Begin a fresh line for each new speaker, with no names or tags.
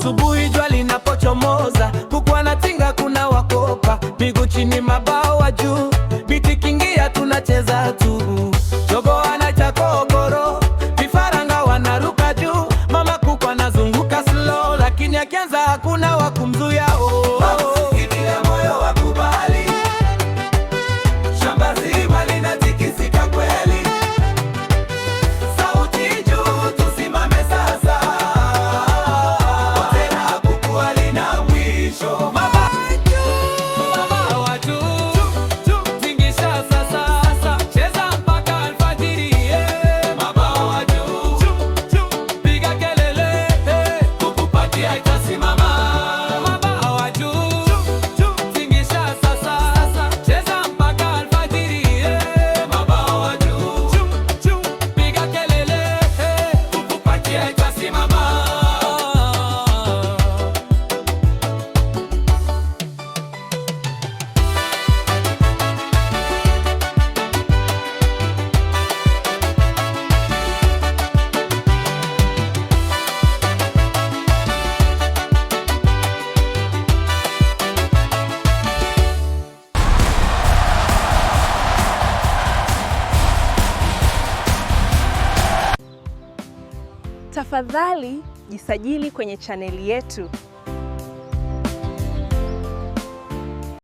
Asubuhi jua linapochomoza, kuku wanatinga, kuna wakopa, miguu chini mabawa juu, biti kingia tunacheza tu. Jogoo anaita kokoro, vifaranga wanaruka juu, mama kuku anazunguka slow, lakini akianza hakuna wa kumzuia.
Tafadhali jisajili kwenye chaneli yetu.